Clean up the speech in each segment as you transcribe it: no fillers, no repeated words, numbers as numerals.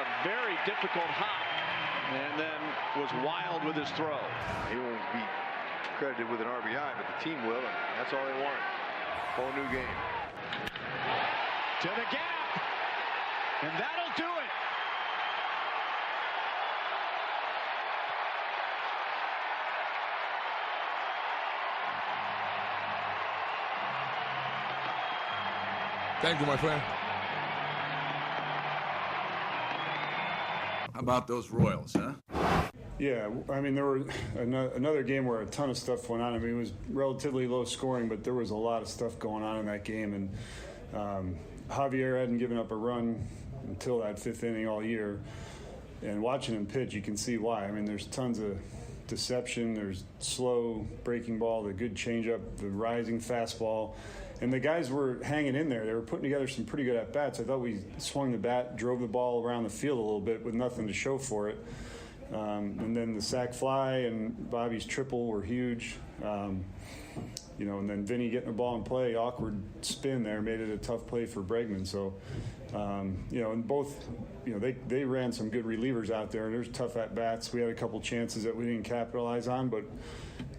a very difficult hop and then was wild with his throw. He won't be credited with an RBI, but the team will, and that's all they want. Whole new game. To the gap, and that'll do it. Thank you, my friend. How about those Royals, huh? Yeah, I mean, there were another game where a ton of stuff went on. I mean, it was relatively low scoring, but there was a lot of stuff going on in that game. And Javier hadn't given up a run until that fifth inning all year. And watching him pitch, you can see why. I mean, there's tons of deception. There's slow breaking ball, the good changeup, the rising fastball. And the guys were hanging in there. They were putting together some pretty good at-bats. I thought we swung the bat, drove the ball around the field a little bit with nothing to show for it. And then the sac fly and Bobby's triple were huge. And then Vinny getting the ball in play, awkward spin there, made it a tough play for Bregman. So, and both, they ran some good relievers out there. There's tough at-bats. We had a couple chances that we didn't capitalize on, but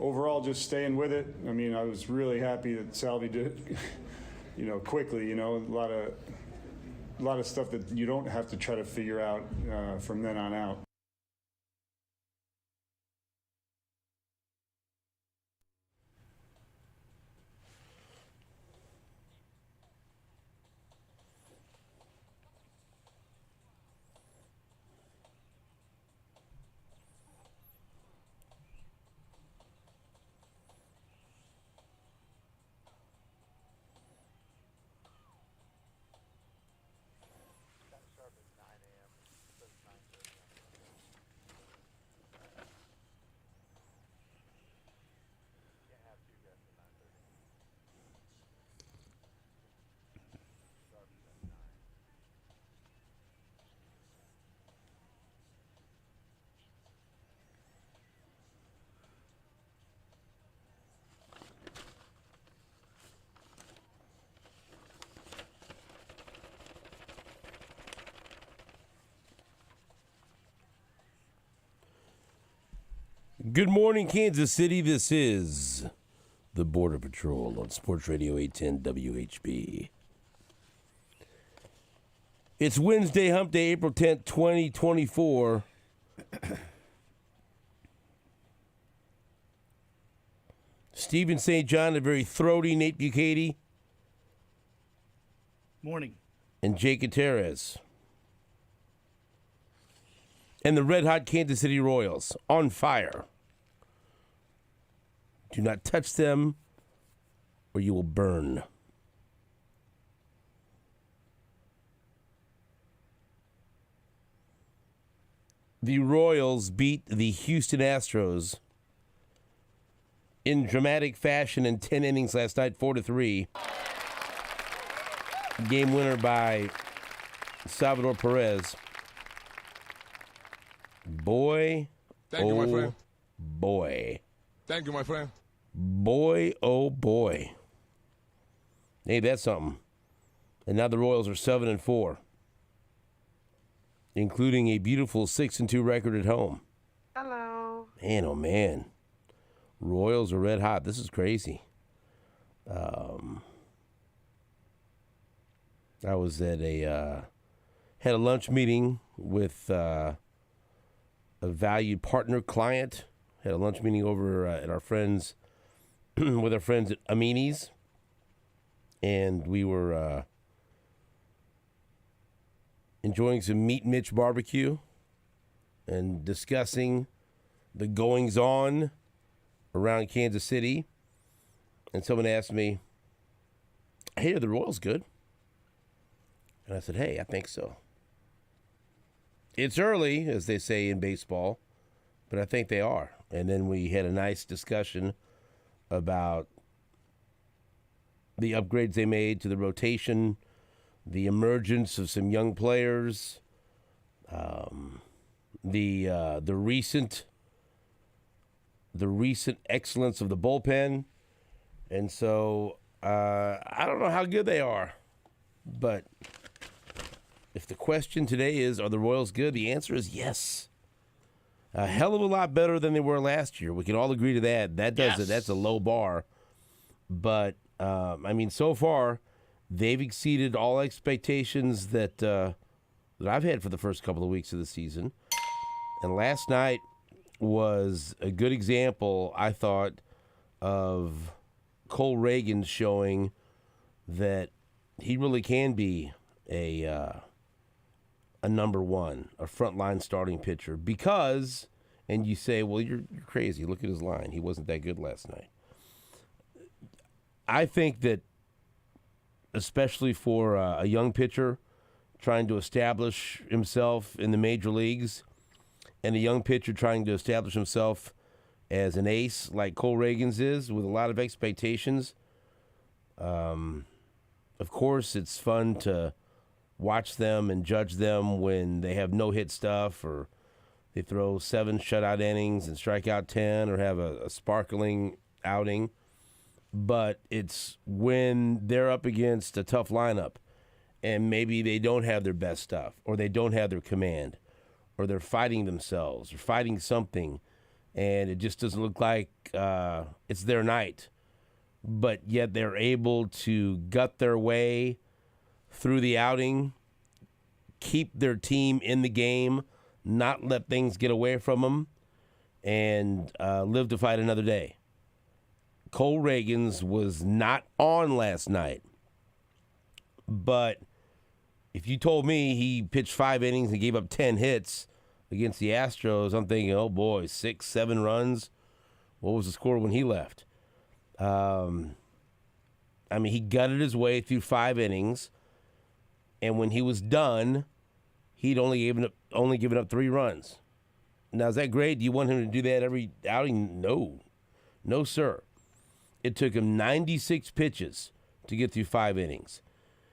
overall just staying with it. I mean, I was really happy that Salvi did it, quickly, a lot of stuff that you don't have to try to figure out from then on out. Good morning, Kansas City. This is the Border Patrol on Sports Radio 810 WHB. It's Wednesday, Hump Day, April 10th, 2024. Stephen St. John, a very throaty Nate Bukaty. Morning. And Jake Gutierrez. And the red-hot Kansas City Royals on fire. Do not touch them or you will burn. The Royals beat the Houston Astros in dramatic fashion in 10 innings last night, 4-3. Game winner by Salvador Perez. Boy, Thank you, my friend. Boy. Thank you, my friend. Boy, oh boy. Hey, that's something. And now the Royals are 7-4, including a beautiful 6-2 record at home. Hello. Man, oh man. Royals are red hot. This is crazy. I was at had a lunch meeting with a valued partner client. Had a lunch meeting over at our friends, with our friends at Amini's. And we were enjoying some Meat Mitch barbecue and discussing the goings-on around Kansas City. And someone asked me, hey, are the Royals good? And I said, hey, I think so. It's early, as they say in baseball, but I think they are. And then we had a nice discussion about the upgrades they made to the rotation, the emergence of some young players, the recent excellence of the bullpen. And so I don't know how good they are, but If the question today is, are the Royals good? The answer is yes. A hell of a lot better than they were last year. We can all agree to that. That does it. That's a low bar. But, so far, they've exceeded all expectations that I've had for the first couple of weeks of the season. And last night was a good example, I thought, of Cole Reagan showing that he really can be a number one, a frontline starting pitcher. Because, and you say, well, you're crazy. Look at his line. He wasn't that good last night. I think that, especially for a young pitcher trying to establish himself in the major leagues, and a young pitcher trying to establish himself as an ace like Cole Reagan's is, with a lot of expectations, of course, it's fun to watch them and judge them when they have no-hit stuff, or they throw 7 shutout innings and strike out 10, or have a sparkling outing. But it's when they're up against a tough lineup and maybe they don't have their best stuff, or they don't have their command, or they're fighting themselves or fighting something, and it just doesn't look like it's their night. But yet they're able to gut their way through the outing, keep their team in the game, not let things get away from them, and live to fight another day. Cole Reagan's was not on last night, but if you told me he pitched 5 innings and gave up 10 hits against the Astros, I'm thinking, oh boy, 6, 7 runs. What was the score when he left? He gutted his way through 5 innings, and when he was done, he'd only given up 3 runs. Now, is that great? Do you want him to do that every outing? No, sir. It took him 96 pitches to get through 5 innings.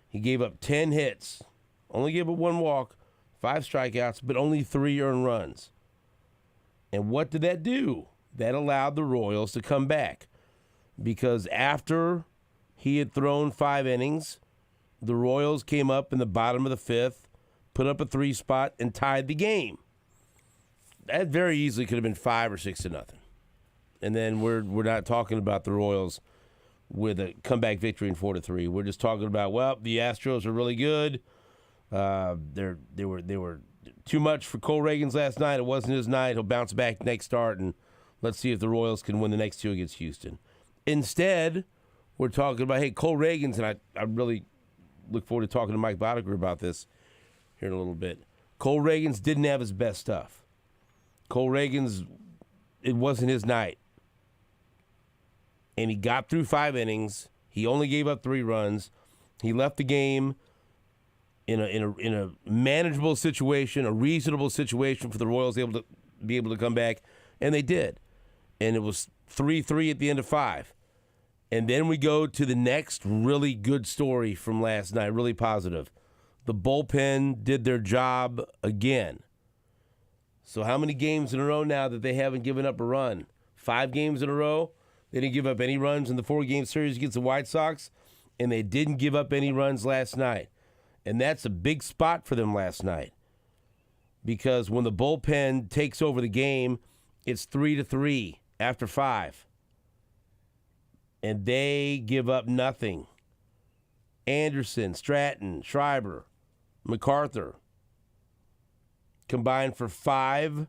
He gave up 10 hits, only gave up 1 walk, 5 strikeouts, but only 3 earned runs. And what did that do? That allowed the Royals to come back, because after he had thrown 5 innings, the Royals came up in the bottom of the 5th, put up a 3 spot, and tied the game. That very easily could have been 5 or 6-0. And then we're not talking about the Royals with a comeback victory in 4-3. We're just talking about, well, the Astros are really good. They were too much for Cole Reagan's last night. It wasn't his night. He'll bounce back next start, and let's see if the Royals can win the next 2 against Houston. Instead, we're talking about, hey, Cole Reagan's, and I really look forward to talking to Mike Boddicker about this here in a little bit. Cole Reagan's didn't have his best stuff. Cole Reagan's, it wasn't his night. And he got through 5 innings. He only gave up 3 runs. He left the game in a manageable situation, a reasonable situation for the Royals able to come back, and they did. And it was 3-3 at the end of 5. And then we go to the next really good story from last night, really positive. The bullpen did their job again. So how many games in a row now that they haven't given up a run? 5 games in a row? They didn't give up any runs in the 4-game series against the White Sox, and they didn't give up any runs last night. And that's a big spot for them last night, because when the bullpen takes over the game, it's 3-3 after 5. And they give up nothing. Anderson, Stratton, Schreiber, MacArthur combined for 5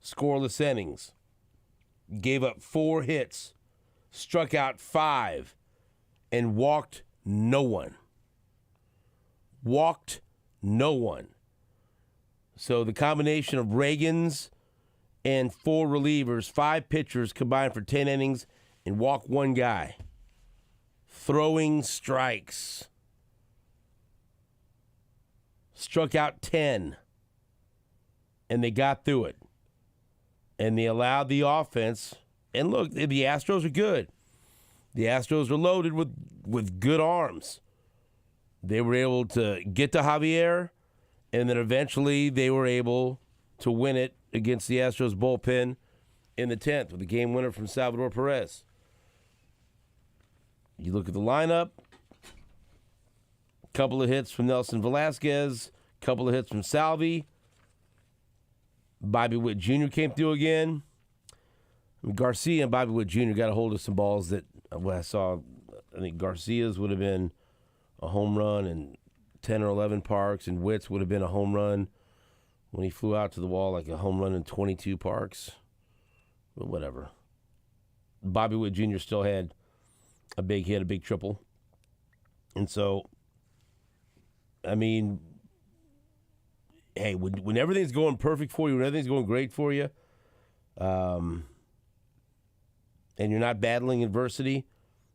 scoreless innings. Gave up 4 hits. Struck out 5, and walked no one. Walked no one. So the combination of Reagan's and 4 relievers, 5 pitchers combined for 10 innings and walked 1 guy. Throwing strikes. Struck out 10, and they got through it. And they allowed the offense. And look, the Astros are good. The Astros are loaded with good arms. They were able to get to Javier, and then eventually they were able to win it against the Astros bullpen in the 10th with a game winner from Salvador Perez. You look at the lineup, a couple of hits from Nelson Velasquez, a Couple of hits from Salvi. Bobby Witt Jr. came through again. Garcia and Bobby Witt Jr. got a hold of some balls that I saw. I think Garcia's would have been a home run in 10 or 11 parks, and Witt's would have been a home run when he flew out to the wall, like a home run in 22 parks. But whatever. Bobby Witt Jr. still had a big hit, a big triple. And so, I mean, hey, when everything's going perfect for you, when everything's going great for you, and you're not battling adversity,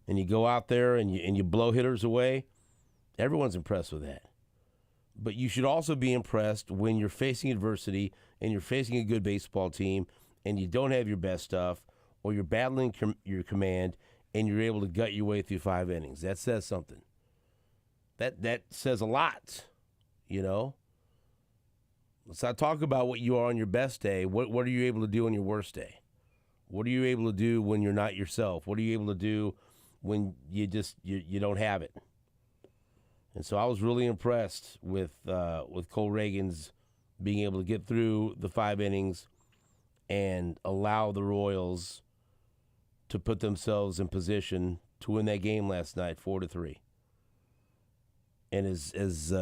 and you go out there and you blow hitters away, everyone's impressed with that. But you should also be impressed when you're facing adversity and you're facing a good baseball team and you don't have your best stuff, or you're battling your command and you're able to gut your way through 5 innings. That says something. That says a lot, you know. Let's not talk about what you are on your best day. What are you able to do on your worst day? What are you able to do when you're not yourself? What are you able to do when you don't have it? And so I was really impressed with Cole Reagan's being able to get through the 5 innings and allow the Royals to put themselves in position to win that game last night, 4-3. And as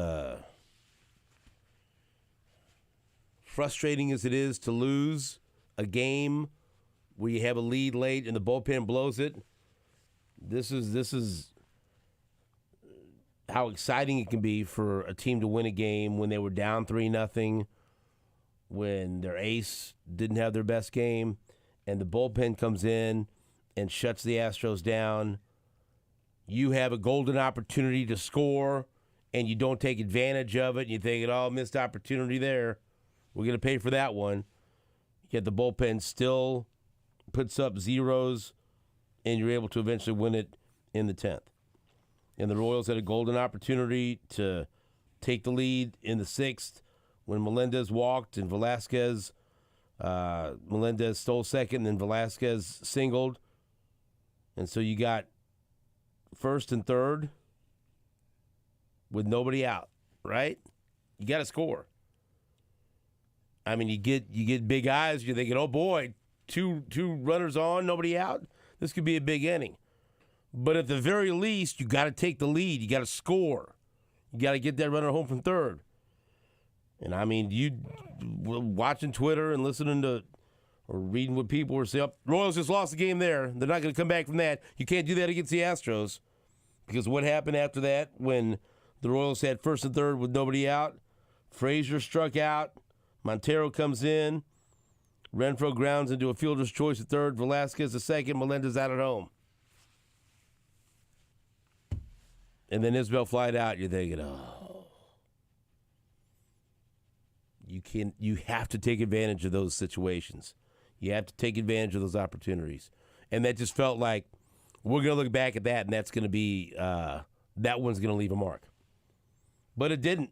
frustrating as it is to lose a game where you have a lead late and the bullpen blows it, this is how exciting it can be for a team to win a game when they were down 3-0, when their ace didn't have their best game, and the bullpen comes in and shuts the Astros down. You have a golden opportunity to score, and you don't take advantage of it, and you think, oh, missed opportunity there. We're going to pay for that one. Yet the bullpen still puts up zeros, and you're able to eventually win it in the 10th. And the Royals had a golden opportunity to take the lead in the 6th when Melendez walked and Melendez stole second, and then Velasquez singled. And so you got first and third with nobody out, right? You got to score. I mean, you get big eyes. You're thinking, oh boy, two runners on, nobody out. This could be a big inning. But at the very least, you got to take the lead. You got to score. You got to get that runner home from third. And I mean, you watching Twitter and listening to or reading what people were saying, Royals just lost the game there. They're not going to come back from that. You can't do that against the Astros. Because what happened after that when the Royals had first and third with nobody out? Frazier struck out. Montero comes in. Renfroe grounds into a fielder's choice at third. Velasquez the second. Melendez out at home. And then Isbell flied out. You're thinking, oh. You have to take advantage of those situations. You have to take advantage of those opportunities. And that just felt like we're going to look back at that, and that's going to be that one's going to leave a mark. But it didn't,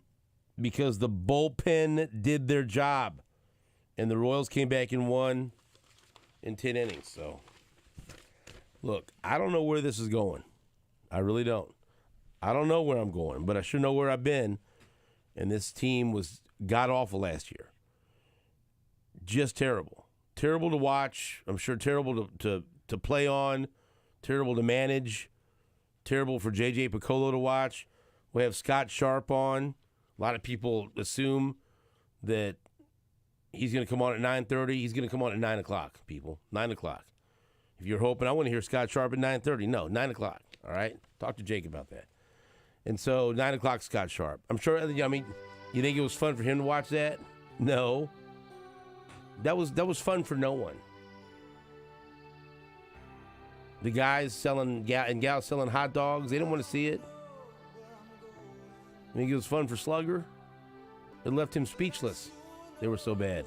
because the bullpen did their job. And the Royals came back and won in 10 innings. So, look, I don't know where this is going. I really don't. I don't know where I'm going, but I sure know where I've been. And this team was god-awful last year. Just terrible. Terrible to watch. I'm sure terrible to play on. Terrible to manage. Terrible for J.J. Piccolo to watch. We have Scott Sharp on. A lot of people assume that he's going to come on at 9:30. He's going to come on at 9 o'clock, people. 9 o'clock. If you're hoping, I want to hear Scott Sharp at 9:30. No, 9 o'clock. All right? Talk to Jake about that. And so 9 o'clock, Scott Sharp. I'm sure, I mean, you think it was fun for him to watch that? No. That was fun for no one. The guys selling and gals selling hot dogs, they didn't want to see it. I think it was fun for Slugger. It left him speechless. They were so bad.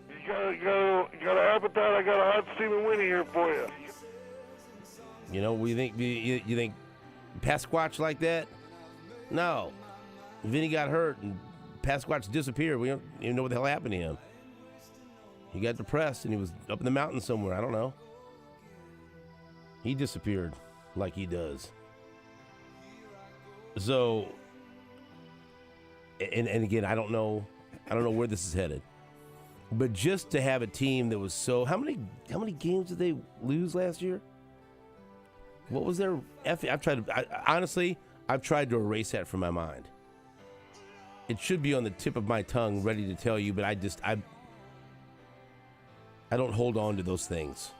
You got an appetite? I got a hot steaming Winnie here for you. You know, you think Pasquatch like that? No. Vinny got hurt and Pasquatch disappeared. We don't even know what the hell happened to him. He got depressed and he was up in the mountains somewhere. I don't know. He disappeared like he does. So, and again, I don't know where this is headed. But just to have a team that was so how many games did they lose last year? What was their honestly, I've tried to erase that from my mind. It should be on the tip of my tongue, ready to tell you, but I don't hold on to those things.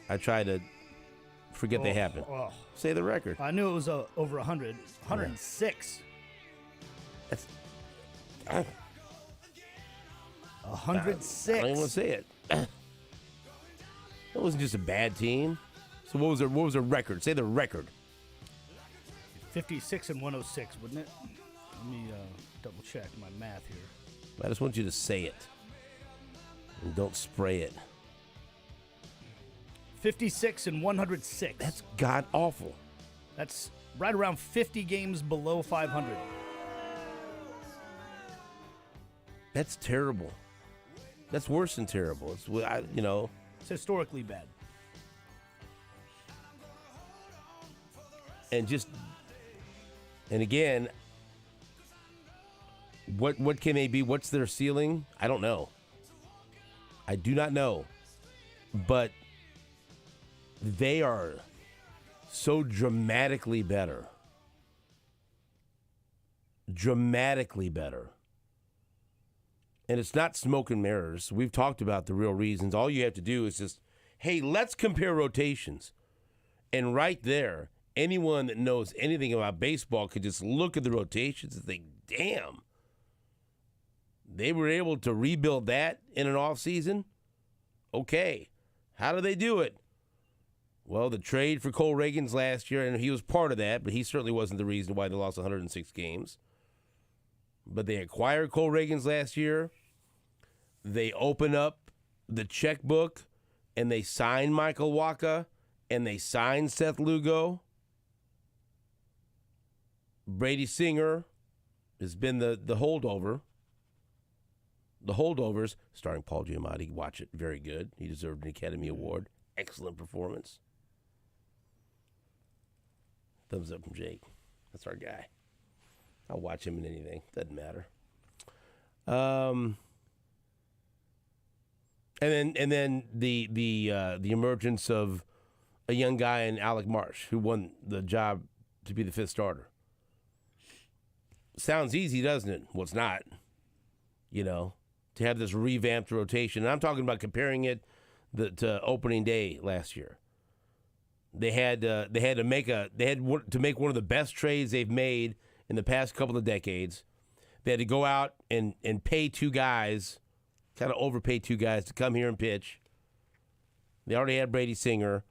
I try to forget they happened. Say the record. I knew it was over 100. 106. That's 106. I don't even want to say it. That wasn't just a bad team. So what was their record? Say the record. 56 and 106, wouldn't it? Let me double check my math here. I just want you to say it. And don't spray it. 56 and 106. That's god awful. That's right around 50 games below 500. That's terrible. That's worse than terrible. It's It's historically bad. And again, what can they be? What's their ceiling? I don't know. I do not know. But they are so dramatically better. Dramatically better. And it's not smoke and mirrors. We've talked about the real reasons. All you have to do is just, hey, let's compare rotations. And right there, anyone that knows anything about baseball could just look at the rotations and think, damn, they were able to rebuild that in an offseason? Okay. How do they do it? Well, the trade for Cole Reagans last year, and he was part of that, but he certainly wasn't the reason why they lost 106 games. But they acquired Cole Reagans last year. They open up the checkbook, and they sign Michael Wacha, and they sign Seth Lugo. Brady Singer has been the holdover. The Holdovers, starring Paul Giamatti. Watch it. Very good. He deserved an Academy Award. Excellent performance. Thumbs up from Jake. That's our guy. I'll watch him in anything. Doesn't matter. And then the emergence of a young guy in Alec Marsh who won the job to be the fifth starter. Sounds easy, doesn't it? Well, it's not. To have this revamped rotation. And I'm talking about comparing it to opening day last year. They had to make one of the best trades they've made in the past couple of decades. They had to go out and pay two guys, kind of overpay two guys to come here and pitch. They already had Brady Singer,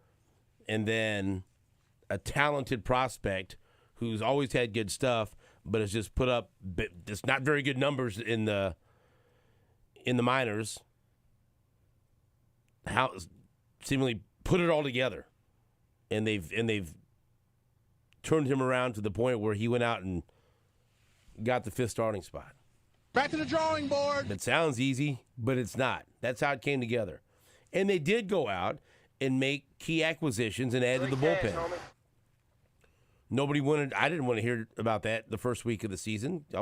and then a talented prospect who's always had good stuff, but has just put up just not very good numbers in the minors. How seemingly put it all together, and they've turned him around to the point where he went out and got the fifth starting spot. Back to the drawing board. That sounds easy, but it's not. That's how it came together. And they did go out and make key acquisitions and add to the bullpen. I didn't want to hear about that the first week of the season. I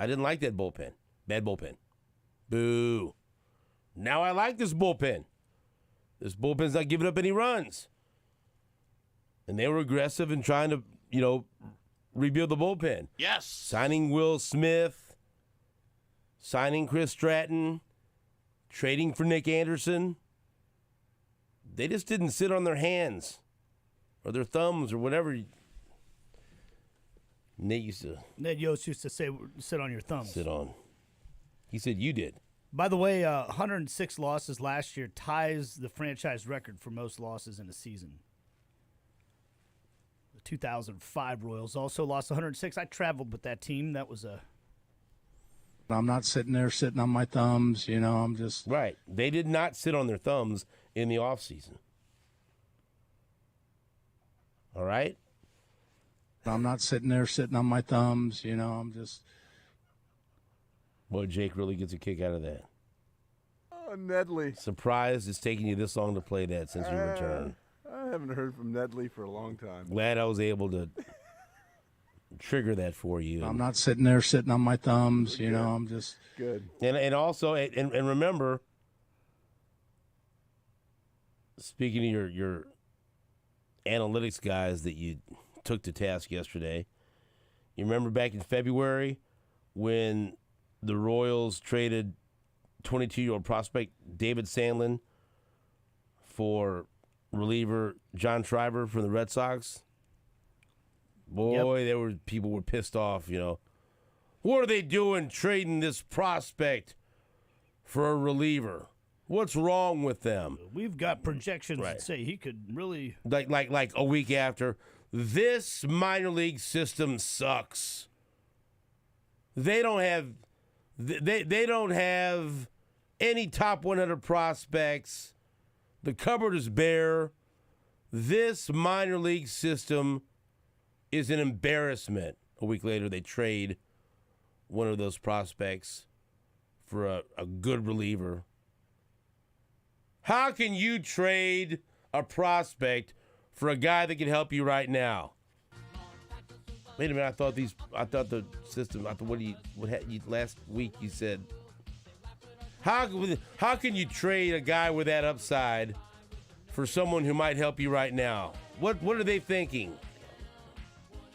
didn't like that bullpen. Bad bullpen. Boo. Now I like this bullpen. This bullpen's not giving up any runs. And they were aggressive in trying to, rebuild the bullpen. Yes. Signing Will Smith, signing Chris Stratton, trading for Nick Anderson. They just didn't sit on their hands or their thumbs or whatever. Ned Yost used to say, sit on your thumbs. Sit on. He said you did. By the way, 106 losses last year ties the franchise record for most losses in a season. The 2005 Royals also lost 106. I traveled with that team. That was I'm not sitting there sitting on my thumbs, I'm just... Right. They did not sit on their thumbs in the offseason. All right? I'm not sitting there sitting on my thumbs, I'm just... Boy, Jake really gets a kick out of that. Oh, Nedley. Surprised it's taking you this long to play that since your return. I haven't heard from Nedley for a long time. Glad I was able to trigger that for you. I'm not sitting there sitting on my thumbs. You know, I'm just Good. And also, and remember, speaking of your analytics guys that you took to task yesterday, you remember back in February when the Royals traded 22-year-old prospect David Sandlin for reliever John Schreiber from the Red Sox? Boy, people were pissed off, you know. What are they doing trading this prospect for a reliever? What's wrong with them? We've got projections that say he could really Like a week after, this minor league system sucks. They don't have they don't have any top 100 prospects. The cupboard is bare. This minor league system is an embarrassment. A week later, they trade one of those prospects for a good reliever. How can you trade a prospect for a guy that can help you right now? Wait a minute, I thought the system, last week you said, how can you trade a guy with that upside for someone who might help you right now? What are they thinking?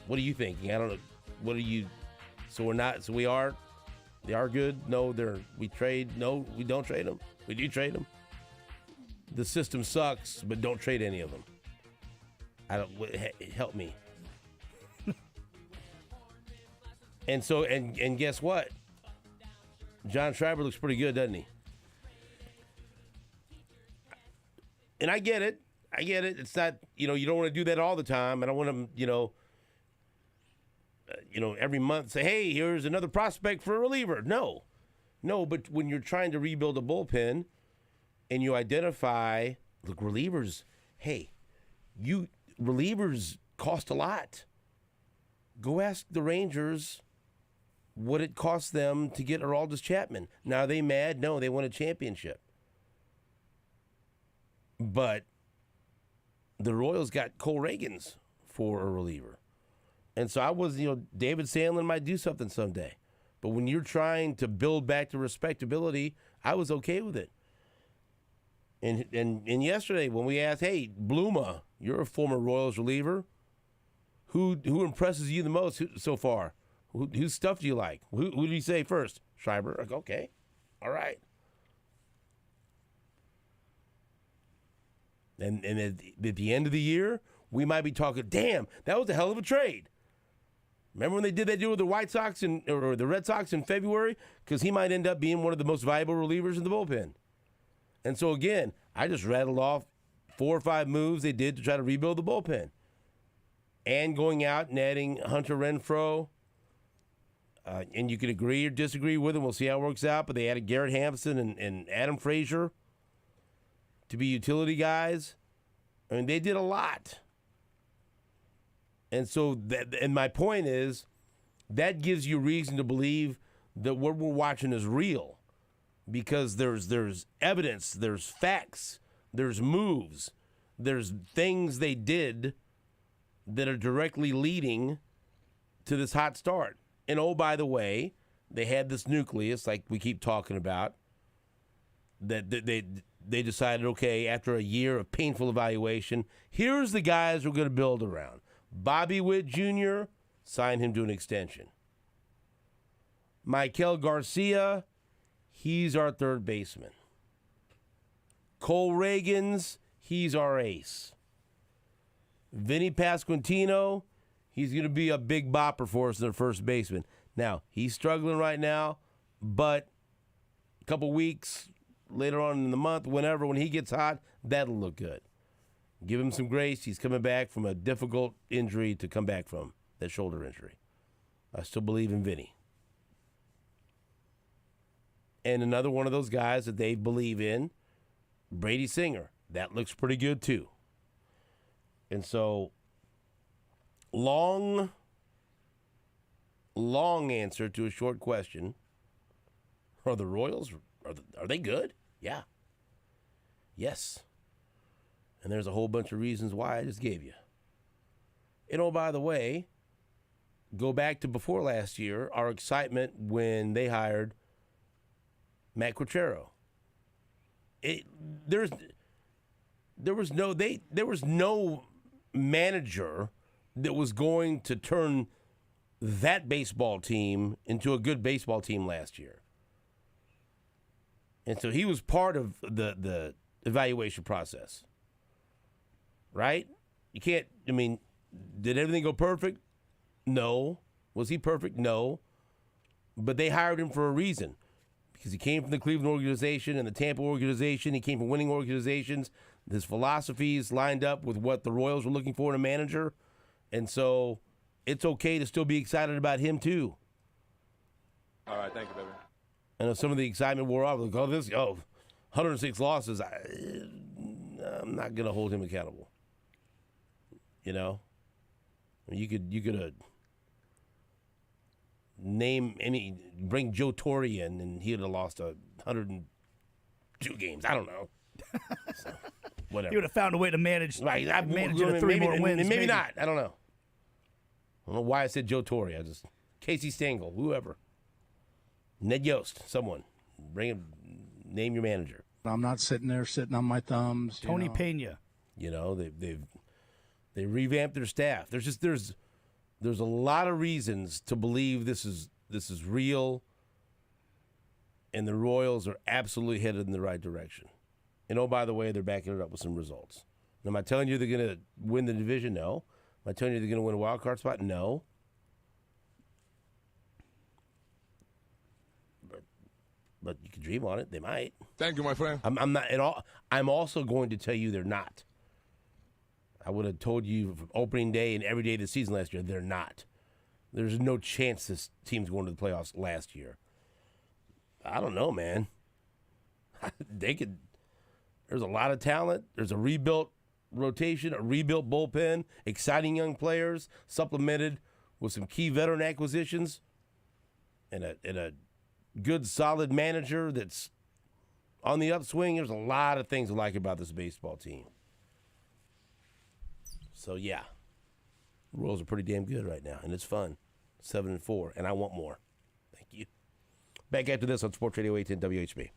What are you thinking? I don't know. What are you? They are good. No, we trade. No, we don't trade them. We do trade them. The system sucks, but don't trade any of them. Help me. And guess what? John Schreiber looks pretty good, doesn't he? And I get it. It's not, you don't want to do that all the time. I don't want to, every month say, hey, here's another prospect for a reliever. No, but when you're trying to rebuild a bullpen and you identify, look, relievers, relievers cost a lot. Go ask the Rangers what it cost them to get Aroldis Chapman. Now, are they mad? No, they won a championship. But the Royals got Cole Reagans for a reliever. And so David Sandlin might do something someday. But when you're trying to build back to respectability, I was okay with it. And yesterday when we asked, hey, Bluma, you're a former Royals reliever. Who impresses you the most so far? Whose stuff do you like? Who do you say first? Schreiber. Like, okay. All right. And at the end of the year, we might be talking, damn, that was a hell of a trade. Remember when they did that deal with the White Sox or the Red Sox in February? Because he might end up being one of the most valuable relievers in the bullpen. And so, again, I just rattled off 4 or 5 moves they did to try to rebuild the bullpen. And going out and adding Hunter Renfroe. And you can agree or disagree with him. We'll see how it works out. But they added Garrett Hampson and Adam Frazier to be utility guys. I mean, they did a lot. And so, and my point is, that gives you reason to believe that what we're watching is real. Because there's evidence, there's facts, there's moves, there's things they did that are directly leading to this hot start. And oh, by the way, they had this nucleus, like we keep talking about, that they decided, okay, after a year of painful evaluation, here's the guys we're going to build around. Bobby Witt Jr., sign him to an extension. Maikel Garcia, he's our third baseman. Cole Reagans, he's our ace. Vinny Pasquantino, he's going to be a big bopper for us in the first baseman. Now, he's struggling right now, but a couple weeks later on in the month, when he gets hot, that'll look good. Give him some grace. He's coming back from a difficult injury to come back from, that shoulder injury. I still believe in Vinny. And another one of those guys that they believe in, Brady Singer. That looks pretty good too. And so, long answer to a short question. Are the Royals, are they good? Yeah. Yes. And there's a whole bunch of reasons why I just gave you. And oh, by the way, go back to before last year, our excitement when they hired Matt Quatrero. There was no manager that was going to turn that baseball team into a good baseball team last year. And so he was part of the evaluation process. Right? You can't, I mean, did everything go perfect? No. Was he perfect? No. But they hired him for a reason. Because he came from the Cleveland organization and the Tampa organization. He came from winning organizations. His philosophies lined up with what the Royals were looking for in a manager. And so it's okay to still be excited about him, too. All right, thank you, baby. I know some of the excitement wore off. Like, 106 losses. I'm not going to hold him accountable. You know? You could bring Joe Torre in, and he'd have lost 102 games. I don't know. So, whatever. He would have found a way to manage. Right, manage it to 3 more wins. Maybe not. I don't know. I don't know why I said Joe Torre. Casey Stengel, whoever. Ned Yost, someone. Bring him. Name your manager. I'm not sitting there sitting on my thumbs. Tony Pena. You know, they revamped their staff. There's a lot of reasons to believe this is real, and the Royals are absolutely headed in the right direction. And oh, by the way, they're backing it up with some results. Am I telling you they're going to win the division? No. Am I telling you they're going to win a wild card spot? No. But you can dream on it. They might. Thank you, my friend. I'm not at all. I'm also going to tell you they're not. I would have told you from opening day and every day of the season last year, they're not. There's no chance this team's going to the playoffs last year. I don't know, man. They could. There's a lot of talent. There's a rebuilt rotation, a rebuilt bullpen, exciting young players, supplemented with some key veteran acquisitions, and a good, solid manager that's on the upswing. There's a lot of things I like about this baseball team. So, yeah, the Royals are pretty damn good right now, and it's fun. 7-4, and I want more. Thank you. Back after this on Sports Radio 810 WHB.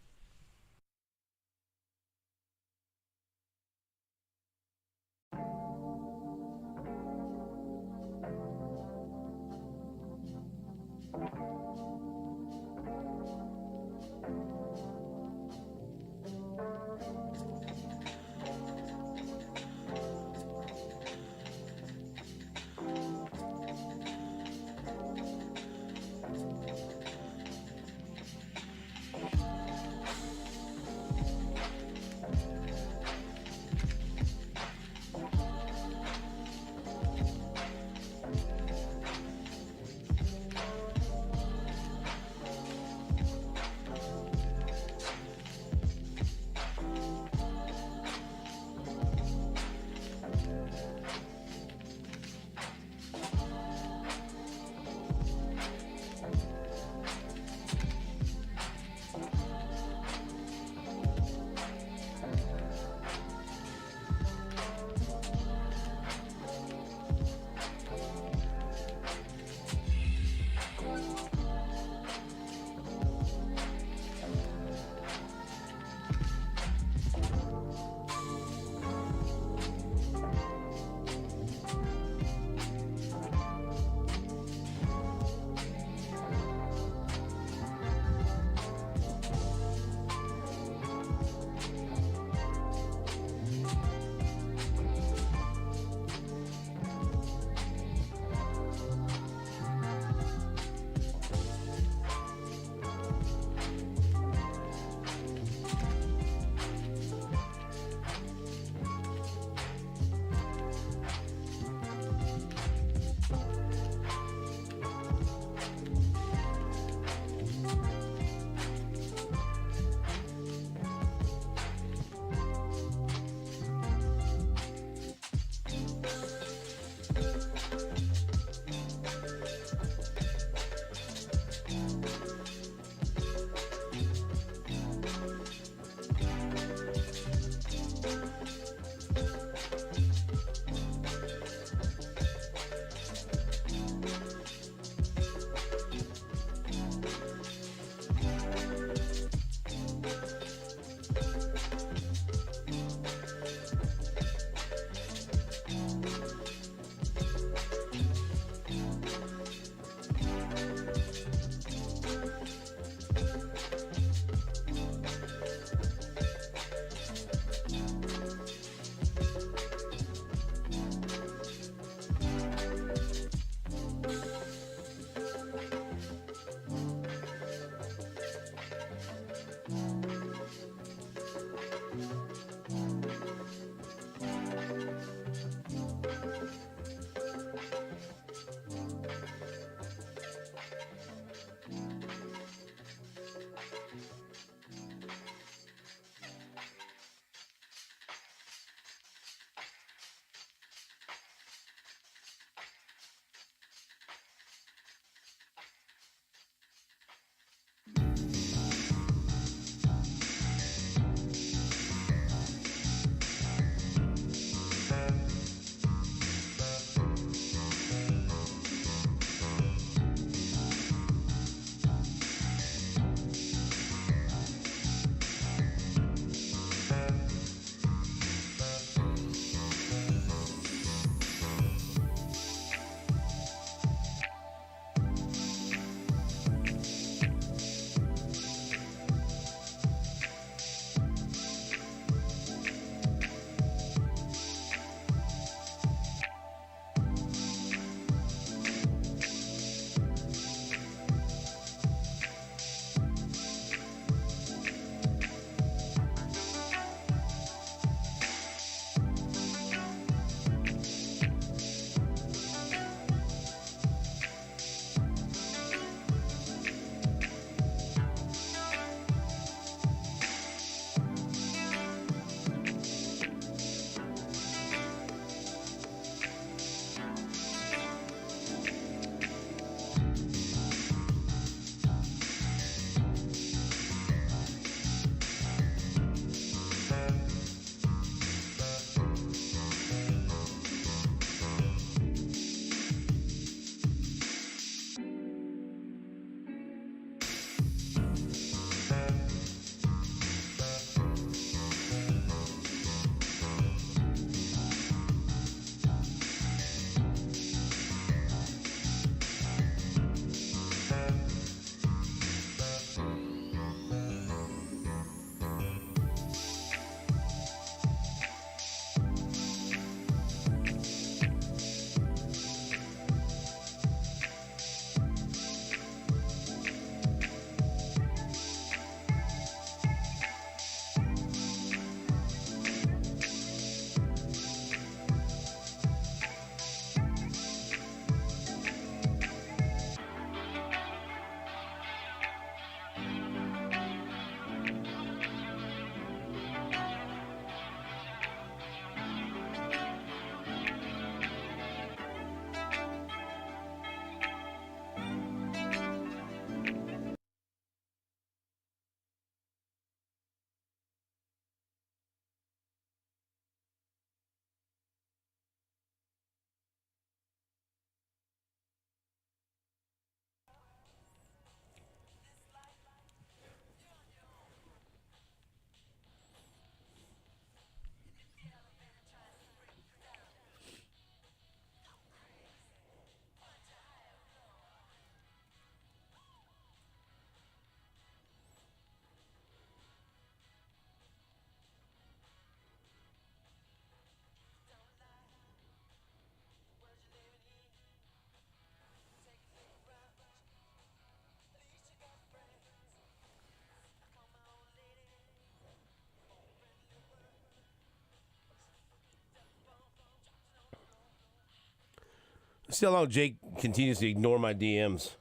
See how long Jake continues to ignore my DMs.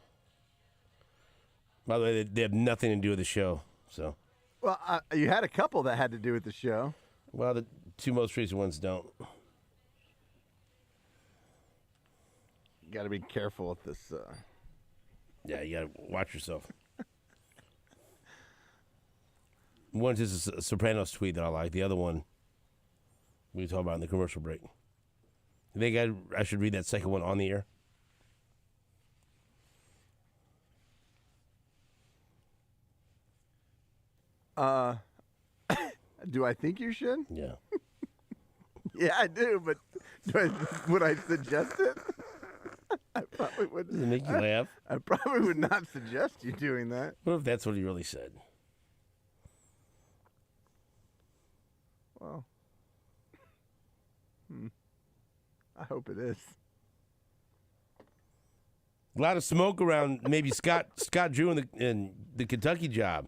By the way, they have nothing to do with the show. So, Well, you had a couple that had to do with the show. well, the two most recent ones don't. You got to be careful with this. Yeah, you gotta watch yourself. One's just a Sopranos tweet that I like. The other one we talked about in the commercial break. You think I should read that second one on the air? Do I think you should? Yeah. Yeah, I do, but would I suggest it? I probably would. Does it make you laugh? I probably would not suggest you doing that. What if that's what he really said? Well, I hope it is. A lot of smoke around maybe Scott Drew in the Kentucky job.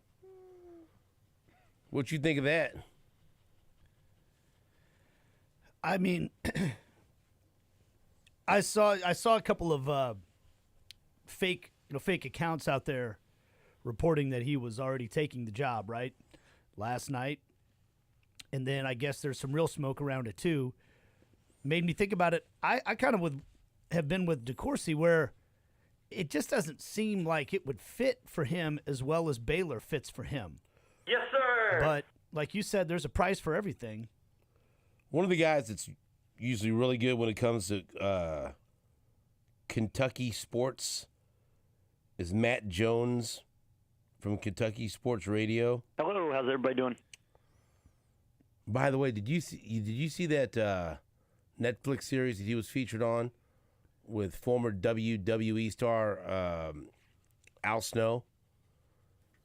What you think of that? I mean, I saw a couple of fake accounts out there reporting that he was already taking the job, right? Last night. And then I guess there's some real smoke around it too. Made me think about it. I kind of have been with DeCourcy where it just doesn't seem like it would fit for him as well as Baylor fits for him. Yes, sir. But like you said, there's a price for everything. One of the guys that's usually really good when it comes to Kentucky sports is Matt Jones from Kentucky Sports Radio. Hello, how's everybody doing? By the way, did you see that Netflix series that he was featured on with former WWE star Al Snow?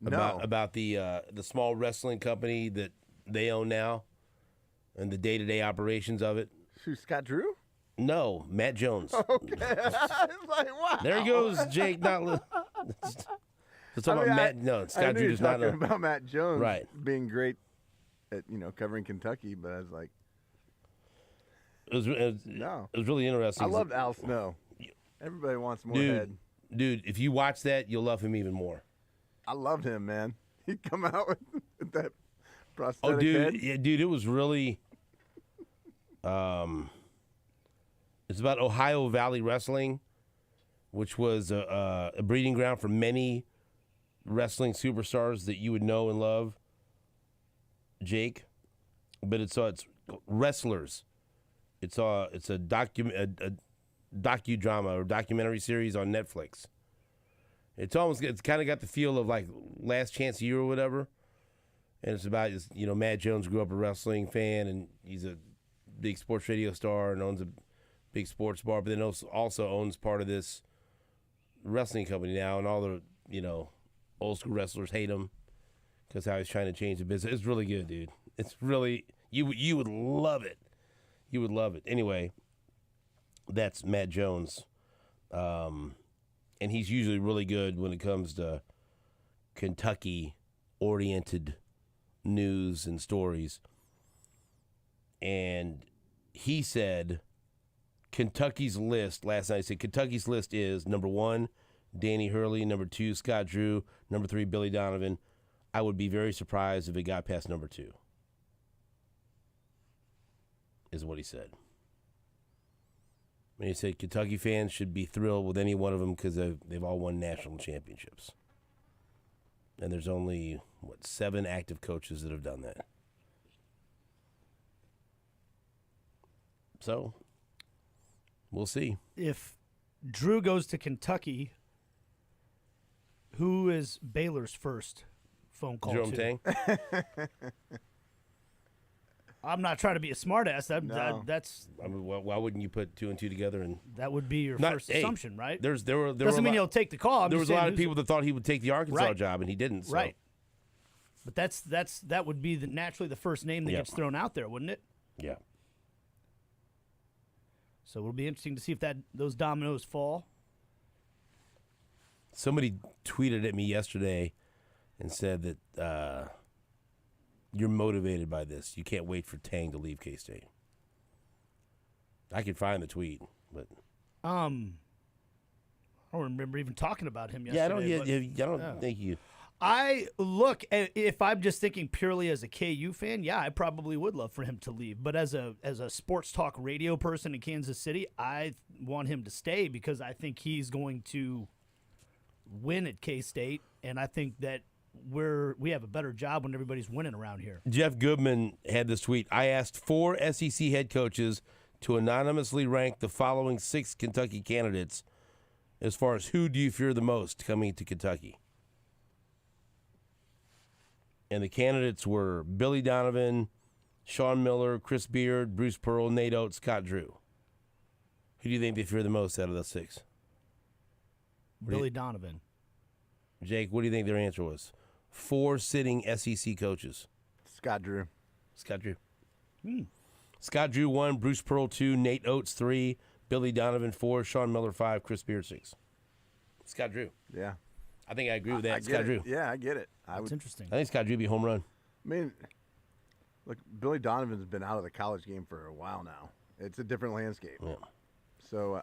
No. About the small wrestling company that they own now and the day-to-day operations of it. Who, Scott Drew? No, Matt Jones. Okay. I was like, wow. There he goes, Jake. Let's talk about Matt. No, Scott Drew does not know about Matt Jones, right? Being great at covering Kentucky, but I was like, It was really interesting. I loved Al Snow. Everybody wants more head. Dude, if you watch that, you'll love him even more. I loved him, man. He'd come out with that prosthetic Oh, dude, head. yeah, dude, it was really. It's about Ohio Valley Wrestling, which was a breeding ground for many wrestling superstars that you would know and love, Jake. But it's wrestlers. It's a docudrama or documentary series on Netflix. It's kind of got the feel of like Last Chance U or whatever, and it's about Matt Jones grew up a wrestling fan and he's a big sports radio star and owns a big sports bar, but then also owns part of this wrestling company now, and all the old school wrestlers hate him because how he's trying to change the business. It's really good, dude. It's really you would love it. You would love it. Anyway, that's Matt Jones. And he's usually really good when it comes to Kentucky-oriented news and stories. And he said Kentucky's list, last night he said Kentucky's list is number 1, Danny Hurley, number 2, Scott Drew, number 3, Billy Donovan. I would be very surprised if it got past number 2, is what he said. And he said Kentucky fans should be thrilled with any one of them because they've all won national championships. And there's only, 7 active coaches that have done that. So, we'll see. If Drew goes to Kentucky, who is Baylor's first phone call Jerome to? Tang? I'm not trying to be a smartass. That's. I mean, why wouldn't you put 2 and 2 together? And that would be your first assumption, right? There Doesn't mean he'll take the call. There was a lot of people that thought he would take the Arkansas job, and he didn't. So. Right. But that would be naturally the first name that gets thrown out there, wouldn't it? Yeah. So it'll be interesting to see if those dominoes fall. Somebody tweeted at me yesterday and said that you're motivated by this. You can't wait for Tang to leave K-State. I could find the tweet, but I don't remember even talking about him yesterday. I don't think you. If I'm just thinking purely as a KU fan, I probably would love for him to leave. But as a sports talk radio person in Kansas City, I want him to stay because I think he's going to win at K-State, and I think that we have a better job when everybody's winning around here. Jeff Goodman had this tweet. I asked 4 SEC head coaches to anonymously rank the following 6 Kentucky candidates as far as who do you fear the most coming to Kentucky. And the candidates were Billy Donovan, Sean Miller, Chris Beard, Bruce Pearl, Nate Oates, Scott Drew. Who do you think they fear the most out of those 6? Billy Donovan. Jake, what do you think their answer was? 4 sitting SEC coaches. Scott Drew. Scott Drew 1, Bruce Pearl 2, Nate Oates 3, Billy Donovan 4, Sean Miller 5, Chris Beard 6. Scott Drew. Yeah. I think I agree with that. Scott Drew. Yeah, I get it. That's interesting. I think Scott Drew be home run. I mean, look, Billy Donovan's been out of the college game for a while now. It's a different landscape. Yeah. So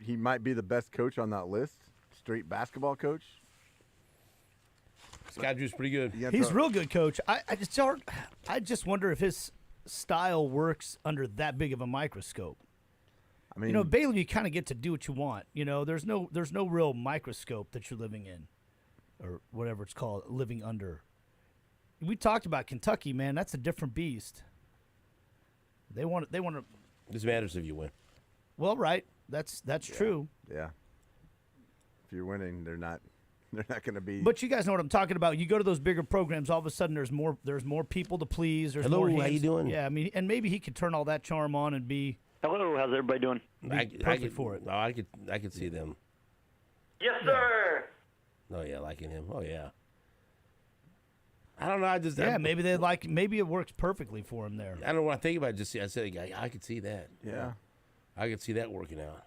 he might be the best coach on that list, straight basketball coach. Scott Drew's pretty good. He's a real good coach. I just wonder if his style works under that big of a microscope. I mean, Baylor, you kind of get to do what you want. There's no real microscope that you're living in, or whatever it's called, living under. We talked about Kentucky, man. That's a different beast. They want to. This matters if you win. Well, right. That's true. Yeah. If you're winning, they're not going to be. But you guys know what I'm talking about. You go to those bigger programs, all of a sudden there's more people to please. There's Hello, more how you doing? Yeah, I mean, and maybe he could turn all that charm on and be. Hello, how's everybody doing? Perfect for it. Oh, I could see them. Yes, sir. Oh yeah, liking him. Oh yeah. I don't know. Maybe it works perfectly for him there. I don't know what I think about it. I said I could see that. Yeah. I could see that working out.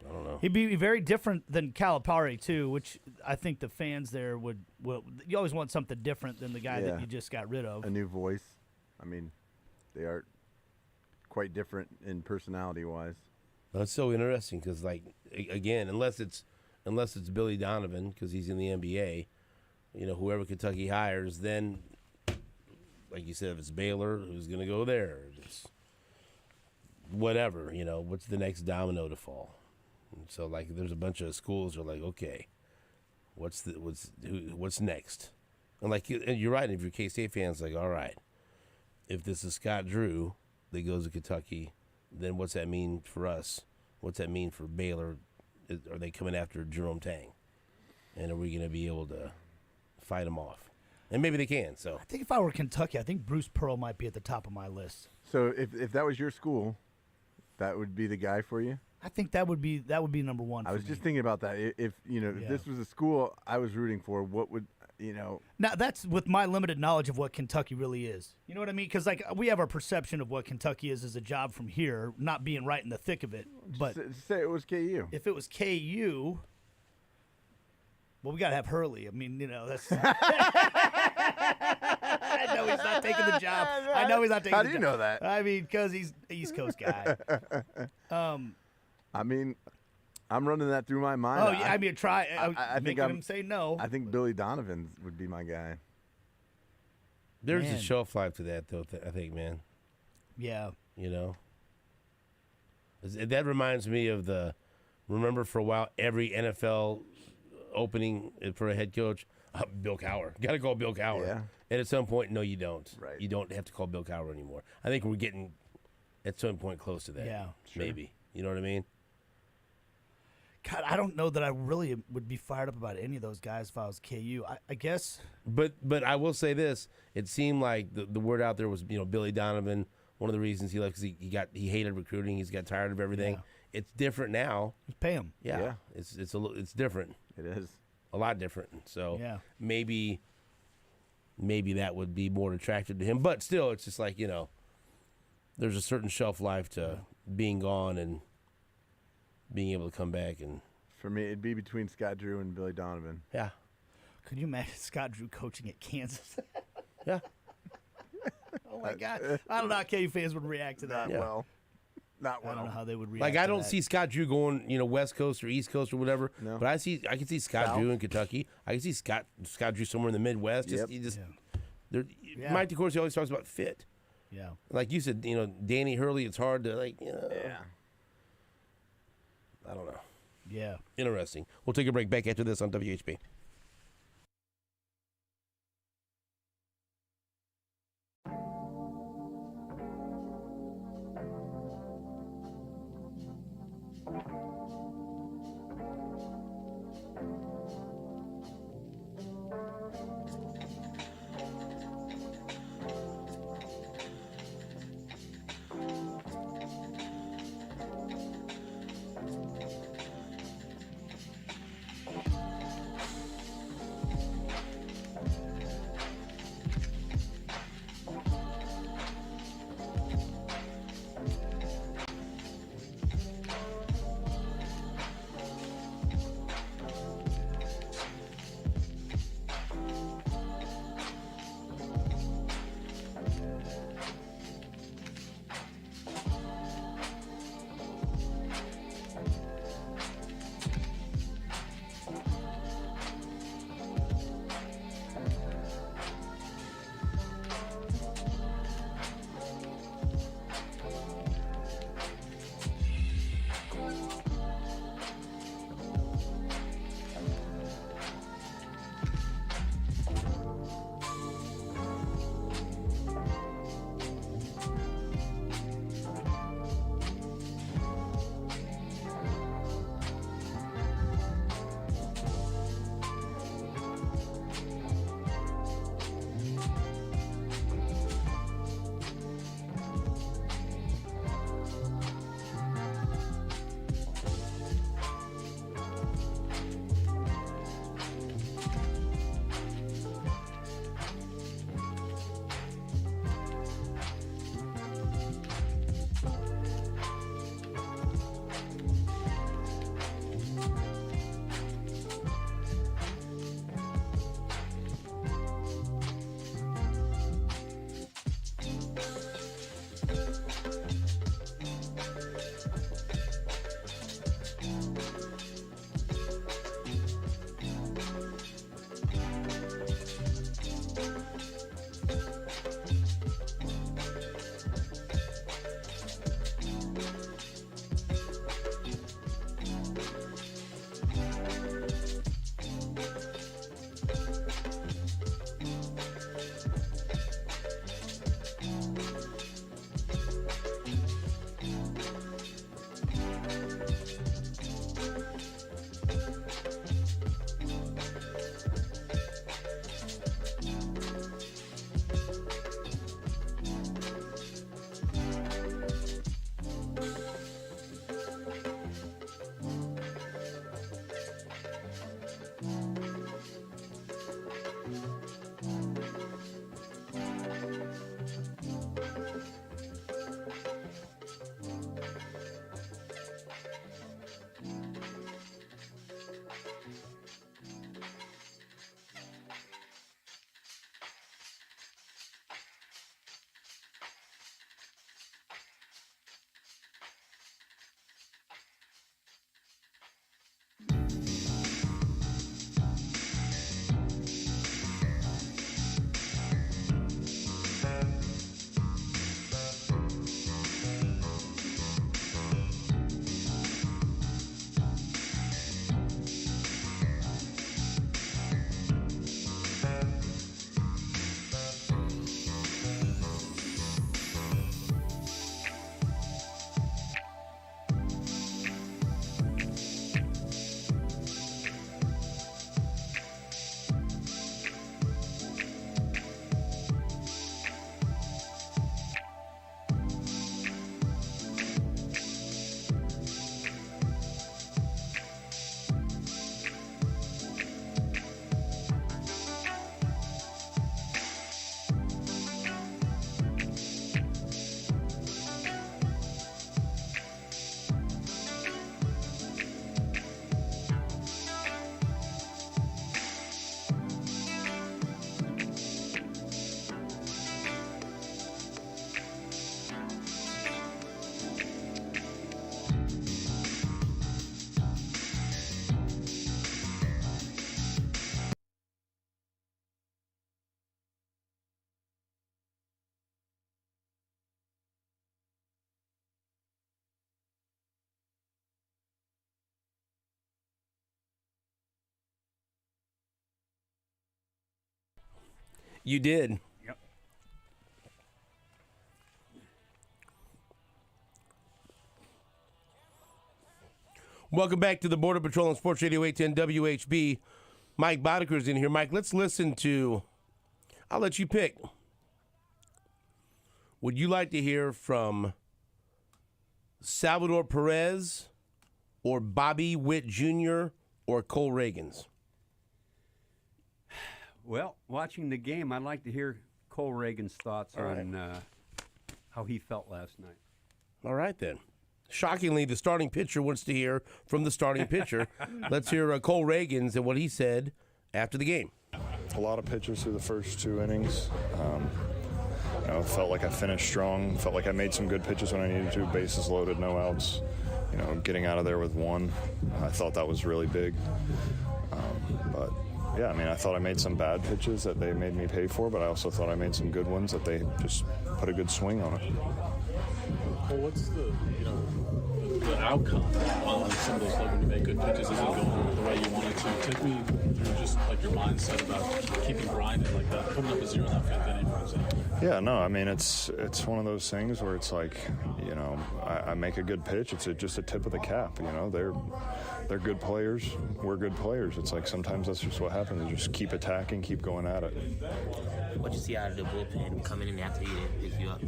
I don't know. He'd be very different than Calipari too, which I think the fans there would. You always want something different than the guy that you just got rid of. A new voice. I mean, they are quite different in personality-wise. That's so interesting because, again, unless it's Billy Donovan because he's in the NBA, whoever Kentucky hires, then, like you said, if it's Baylor, who's going to go there? It's whatever, what's the next domino to fall? And so, there's a bunch of schools that are like, okay, what's next? And you're right. If you're K-State fans, all right, if this is Scott Drew that goes to Kentucky, then what's that mean for us? What's that mean for Baylor? Are they coming after Jerome Tang? And are we going to be able to fight them off? And maybe they can. So I think if I were Kentucky, I think Bruce Pearl might be at the top of my list. So if that was your school, that would be the guy for you? I think that would be number one. I was just thinking about that. If this was a school I was rooting for, what would Now that's with my limited knowledge of what Kentucky really is. You know what I mean? Because we have our perception of what Kentucky is as a job from here, not being right in the thick of it. But just say it was KU. If it was KU, well, we got to have Hurley. I mean, that's. I know he's not taking the job. How do you know that? I mean, because he's an East Coast guy. I mean, I'm running that through my mind. Oh, yeah, try. I think him say no. I think Billy Donovan would be my guy. There's a shelf life to that, though, I think, man. Yeah. That reminds me of remember for a while, every NFL opening for a head coach, Bill Cowher. Got to call Bill Cowher. Yeah. And at some point, no, you don't. Right. You don't have to call Bill Cowher anymore. I think we're getting, at some point, close to that. Yeah. Sure. Maybe. You know what I mean? God, I don't know that I really would be fired up about any of those guys if I was KU. I guess. But I will say this: it seemed like the word out there was Billy Donovan. One of the reasons he left because he hated recruiting. He's got tired of everything. Yeah. It's different now. Just pay him. Yeah. It's different. It is a lot different. So maybe that would be more attractive to him. But still, it's just there's a certain shelf life to being gone and being able to come back. And for me, it'd be between Scott Drew and Billy Donovan. Yeah. Could you imagine Scott Drew coaching at Kansas? Yeah. Oh my God! I don't know how KU fans would react to that. Well, Not well. I don't know how they would react. Like I to don't that. see Scott Drew going, West Coast or East Coast or whatever. No. But I can see Scott South. Drew in Kentucky. I can see Scott Drew somewhere in the Midwest. Yep. Yeah. Mike DeCourcy always talks about fit. Yeah. Like you said, Danny Hurley. It's hard to Yeah. I don't know. Yeah. Interesting. We'll take a break. Back after this on WHB. You did. Yep. Welcome back to the Border Patrol on Sports Radio 810 WHB. Mike Bodeker's in here. Mike, let's listen to, I'll let you pick. Would you like to hear from Salvador Perez or Bobby Witt Jr. or Cole Reagans? Well, watching the game, I'd like to hear Cole Reagan's thoughts on how he felt last night. All right, then. Shockingly, the starting pitcher wants to hear from the starting pitcher. Let's hear Cole Reagans and what he said after the game. A lot of pitches through the first 2 innings. Felt like I finished strong. Felt like I made some good pitches when I needed to. Bases loaded, no outs. Getting out of there with 1. I thought that was really big. But yeah, I thought I made some bad pitches that they made me pay for, but I also thought I made some good ones that they just put a good swing on it. Well, what's the outcome on some of those, like when you make good pitches, isn't going the way you want it to? Take me through just like your mindset about keeping grinding like that, coming up a 0 in that 5th inning, for example. Yeah, no, it's one of those things where it's like, I make a good pitch. It's just a tip of the cap. They're good players. We're good players. It's like sometimes that's just what happens. You just keep attacking, keep going at it. What you see out of the bullpen coming in after he didn't pick you up?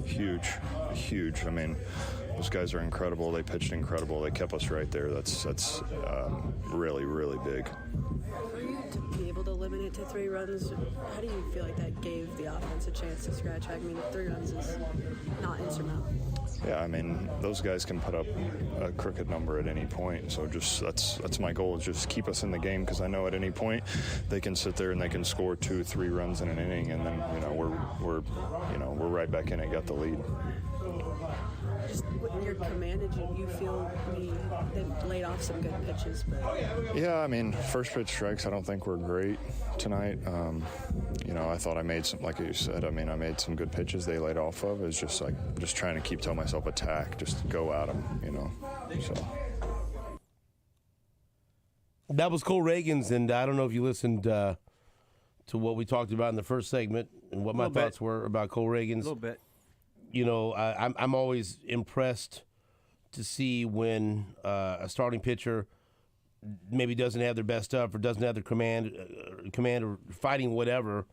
Huge. Those guys are incredible. They pitched incredible. They kept us right there. That's really, really big. For you to be able to limit it to 3 runs, how do you feel like that gave the offense a chance to scratch back? 3 runs is not insurmountable. Yeah, those guys can put up a crooked number at any point. So that's my goal, is just keep us in the game, because I know at any point they can sit there and they can score 2-3 runs in an inning, and then we're right back in it, got the lead. Just what your command, did you feel they laid off some good pitches? But Yeah, first pitch strikes I don't think were great tonight. I thought I made some, like you said, I made some good pitches they laid off of. It's just trying to telling myself attack, just go at them, so. That was Cole Reagans, and I don't know if you listened to what we talked about in the first segment and what my thoughts were about Cole Reagans. A little bit. I'm always impressed to see when a starting pitcher maybe doesn't have their best stuff or doesn't have their command or fighting whatever,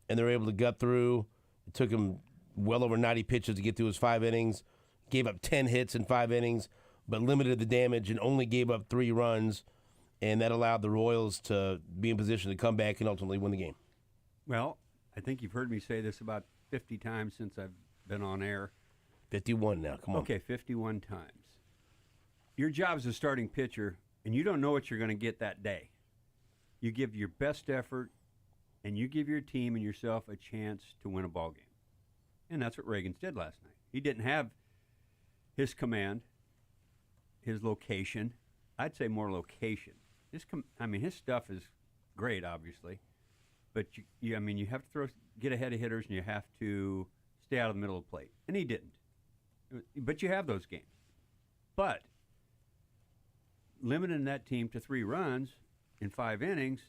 and they're able to gut through. It took him well over 90 pitches to get through his 5 innings, gave up 10 hits in 5 innings, but limited the damage and only gave up 3 runs, and that allowed the Royals to be in position to come back and ultimately win the game. Well, I think you've heard me say this about 50 times since I've been on air. 51 now, come on. Okay, 51 times. Your job as a starting pitcher, and you don't know what you're going to get that day. You give your best effort, and you give your team and yourself a chance to win a ball game. And that's what Reagans did last night. He didn't have his command, his location. I'd say more location. His stuff is great, obviously, but you have to get ahead of hitters, and you have to stay out of the middle of the plate. And he didn't. But you have those games. But limiting that team to 3 runs in 5 innings,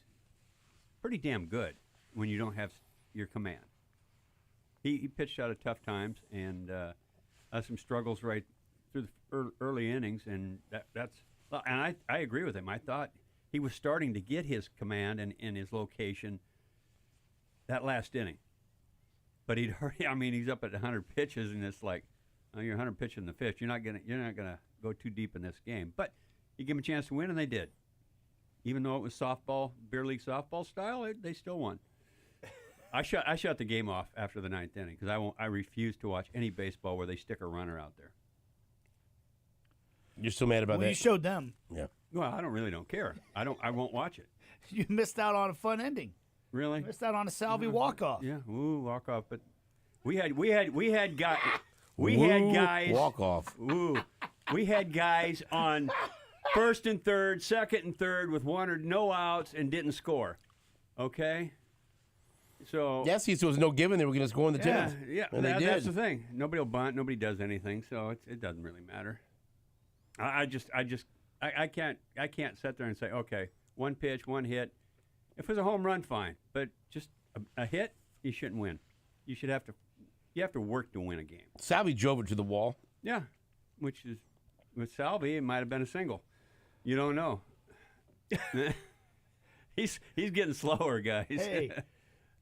pretty damn good when you don't have your command. He pitched out of tough times and had some struggles right through the early innings, and and I agree with him. I thought he was starting to get his command and his location that last inning. But he's up at 100 pitches, and it's like, you're 100 pitching the 5th. You're not gonna go too deep in this game. But you give them a chance to win, and they did. Even though it was softball, beer league softball style, they still won. I shut the game off after the 9th inning because I refuse to watch any baseball where they stick a runner out there. You're still mad about that? You showed them. Yeah. Well, I don't care. I won't watch it. You missed out on a fun ending. Really? You missed out on a Salvi walk-off. Yeah, walk off. But we had guys walk off. We had guys on first and third, second and third with 1 or no outs and didn't score. Okay. So yes, so there was no given they were going to score in the 10th. Yeah, and they did. That's the thing. Nobody will bunt. Nobody does anything. So it doesn't really matter. I can't sit there and say, okay, 1 pitch, 1 hit. If it was a home run, fine. But just a hit, you shouldn't win. You have to work to win a game. Salvi drove it to the wall. Yeah, which is with Salvi, it might have been a single. You don't know. He's getting slower, guys. Hey,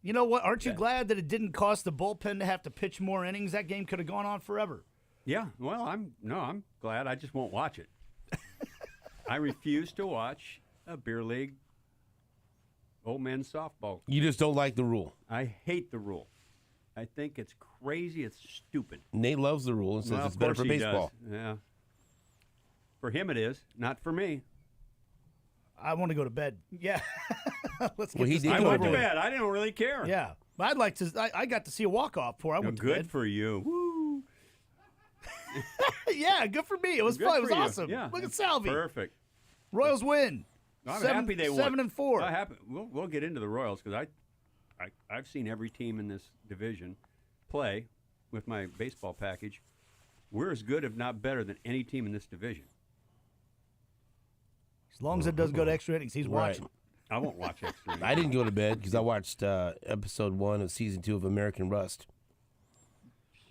you know what? Aren't you glad that it didn't cost the bullpen to have to pitch more innings? That game could have gone on forever. Yeah, well, I'm glad. I just won't watch it. I refuse to watch a beer league old men's softball. You just don't like the rule. I hate the rule. I think it's crazy. It's stupid. Nate loves the rule and says it's better for baseball. Yeah. For him it is, not for me. I want to go to bed. Yeah. Let's get Well, he this did thing I went over to with. bed. I didn't really care. Yeah. I'd like to. I got to see a walk-off before I went to Good bed. for you. Woo. Yeah, good for me. It was Good fun. It was for you. awesome. Yeah, Look at Salvi. Perfect. Royals win. I'm Seven- happy they won. 7-4. I'm happy. We'll get into the Royals because I've seen every team in this division play with my baseball package. We're as good, if not better, than any team in this division. As long as it doesn't go to extra innings, he's watching. I won't watch extra. I didn't go to bed because I watched episode 1 of season 2 of American Rust.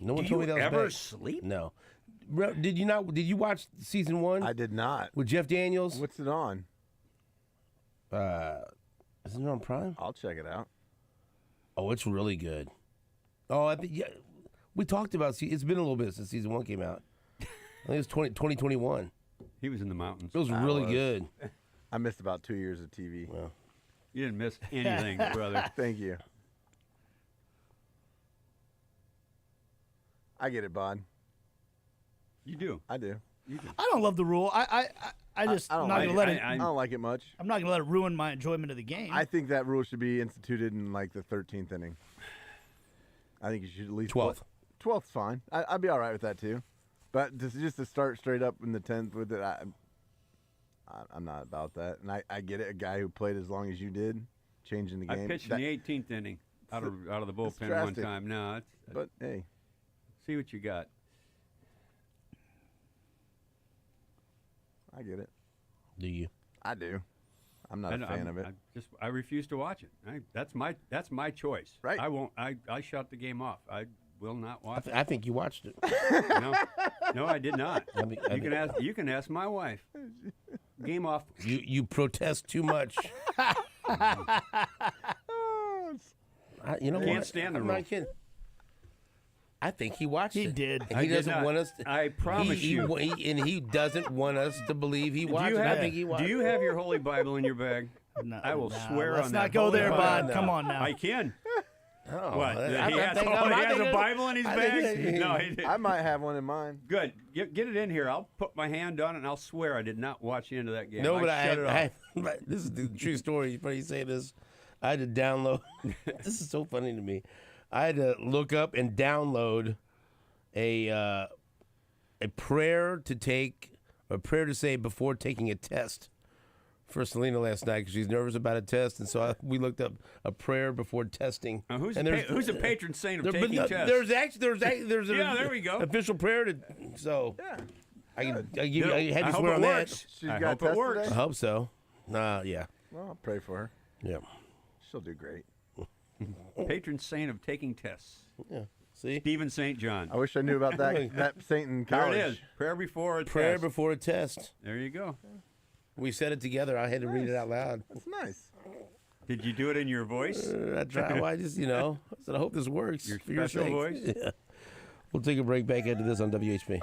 No one Do told you me that was ever bad. sleep? No. Did you not? Did you watch season 1? I did not. With Jeff Daniels? What's it on? Isn't it on Prime? I'll check it out. Oh, it's really good. Oh, I think we talked about. It's been a little bit since season 1 came out. I think it was 2021. He was in the mountains. It was really good. I missed about 2 years of TV. Well, You didn't miss anything, brother. Thank you. I get it, Bod. You do. I do. I don't love the rule. I just I I'm don't not like gonna it. let it. I don't like it much. I'm not gonna let it ruin my enjoyment of the game. I think that rule should be instituted in like the 13th inning. I think you should at least 12th. 12th's fine. I'd be all right with that too. But just to start straight up in the 10th with it, I'm not about that. And I get it. A guy who played as long as you did, changing the game. I pitched in the 18th inning out of the bullpen one drastic. time. No, But hey, see what you got. I get it. do you? I do. I'm not a fan of it. I refuse to watch it. That's my choice. Right. I won't. I shut the game off. I will not watch it. I think you watched it. No, I did not. I You can ask my wife. Game off. You protest too much. You know Can't what? stand the I'm rule. not kidding. I think he watched it. He did. And I he did doesn't not. want us. I promise you. And he doesn't want us to believe he watched it. I think he watched Do you have your Holy Bible in your bag? No, I will no, swear let's on not that. go Holy there, Bible. Bud. Come on now. I can. Oh, What? I He has a Bible in his bag? No, he didn't. I might have one in mine. Good. Get it in here. I'll put my hand on it, and I'll swear I did not watch the end of that game. No, but shut it off. this is the true story. You probably say this. I had to download. This is so funny to me. I had to look up and download a prayer to say before taking a test for Selena last night because she's nervous about a test, and so we looked up a prayer before testing. Who's and who's a patron saint of taking tests? There's an Yeah, there we go. official prayer to so. Yeah. I had I to hope swear it on works. She's I got hope it tests works. today? that. I hope so. Yeah. Well, I'll pray for her. Yeah. She'll do great. Patron saint of taking tests. Yeah. See? Stephen St. John. I wish I knew about that saint in There college. it is. Prayer before a Prayer test. before a test. There you go. We said it together. I had to read it out loud. That's nice. Did you do it in your voice? I tried. Well, I just, I said, I hope this works. Your for your special sake. voice? Yeah. We'll take a break back into this on WHP.